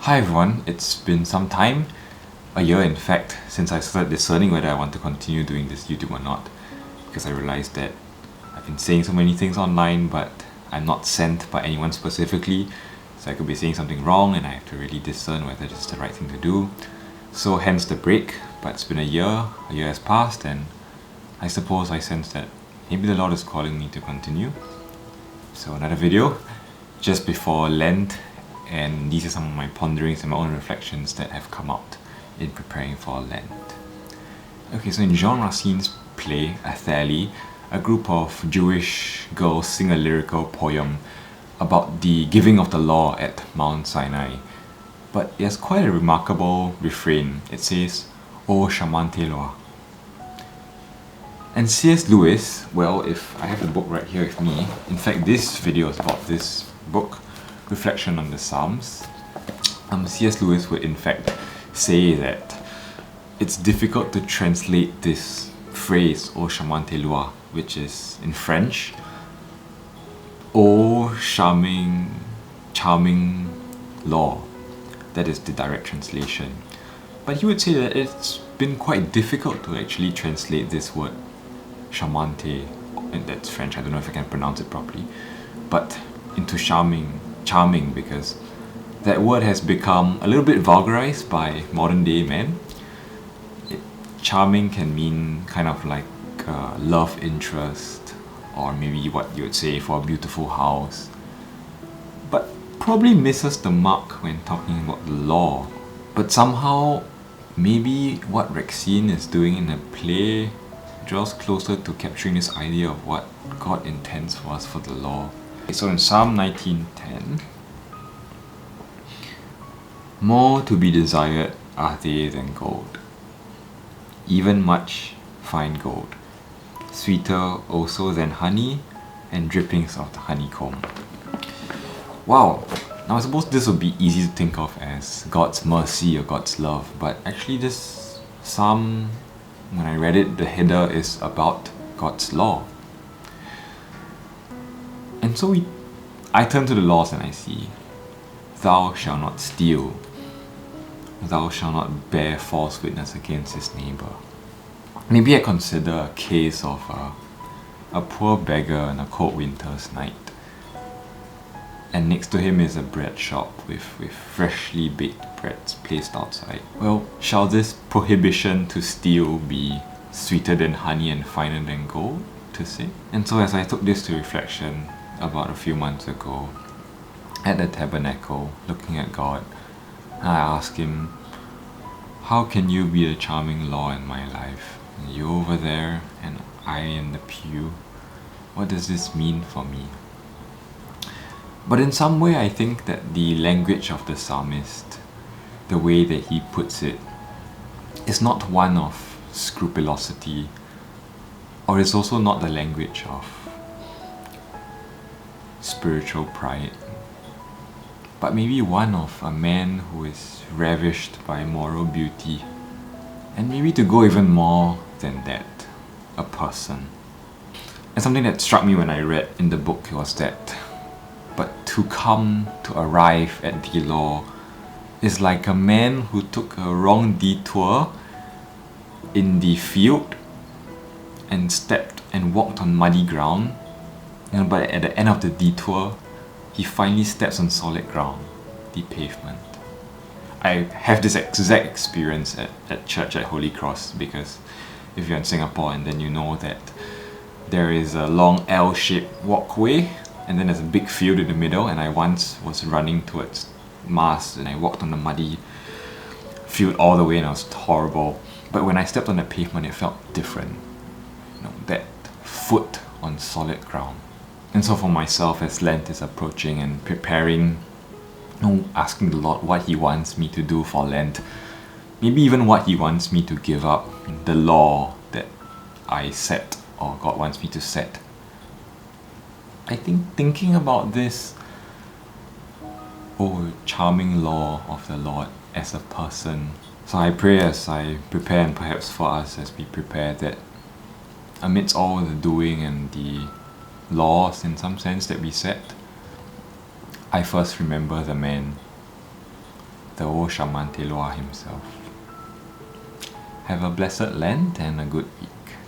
Hi everyone, it's been some time, a year in fact, since I started discerning whether I want to continue doing this YouTube or not, because I realized that I've been saying so many things online but I'm not sent by anyone specifically, so I could be saying something wrong and I have to really discern whether this is the right thing to do. So hence the break, but it's been a year has passed, and I suppose I sense that maybe the Lord is calling me to continue. So another video, just before Lent, and these are some of my ponderings and my own reflections that have come out in preparing for Lent. Okay, so in Jean Racine's play, Athalie, a group of Jewish girls sing a lyrical poem about the giving of the law at Mount Sinai. But it has quite a remarkable refrain. It says, "O Shamante Loa." And C.S. Lewis, well, if I have the book right here with me, in fact this video is about this book, Reflection on the Psalms. C.S. Lewis would in fact say that it's difficult to translate this phrase, "O charmante loi," which is in French, "O charming law." That is the direct translation. But he would say that it's been quite difficult to actually translate this word, charmante, and that's French, I don't know if I can pronounce it properly, but into charming, because that word has become a little bit vulgarized by modern day men. Charming can mean kind of like a love interest, or maybe what you would say for a beautiful house, but probably misses the mark when talking about the law. But somehow, maybe what Racine is doing in the play draws closer to capturing this idea of what God intends for us for the law. So in Psalm 19:10, "More to be desired are they than gold, even much fine gold, sweeter also than honey and drippings of the honeycomb." Wow, now I suppose this would be easy to think of as God's mercy or God's love, but actually this psalm, when I read it, the header is about God's law. And so I turn to the laws and I see, "Thou shalt not steal, thou shalt not bear false witness against his neighbor." Maybe I consider a case of a poor beggar on a cold winter's night, and next to him is a bread shop with freshly baked breads placed outside. Well, shall this prohibition to steal be sweeter than honey and finer than gold to say? And so as I took this to reflection about a few months ago, at the tabernacle, looking at God, I asked him, how can you be the charming law in my life? And you over there, and I in the pew. What does this mean for me? But in some way, I think that the language of the psalmist, the way that he puts it, is not one of scrupulosity, or is also not the language of spiritual pride, but maybe one of a man who is ravished by moral beauty, and maybe to go even more than that, a person. And something that struck me when I read in the book was that, but to arrive at the law is like a man who took a wrong detour in the field and stepped and walked on muddy ground, but at the end of the detour, he finally steps on solid ground, the pavement. I have this exact experience at church at Holy Cross, because if you're in Singapore and then you know that there is a long L-shaped walkway and then there's a big field in the middle, and I once was running towards Mass and I walked on the muddy field all the way and it was horrible. But when I stepped on the pavement, it felt different. That foot on solid ground. And so for myself, as Lent is approaching and preparing, asking the Lord what He wants me to do for Lent, maybe even what He wants me to give up, the law that I set or God wants me to set. I think thinking about this, charming law of the Lord as a person. So I pray as I prepare, and perhaps for us as we prepare, that amidst all the doing and the laws in some sense that we set, I first remember the man the old Shaman Teloa himself. Have a blessed Lent and a good week.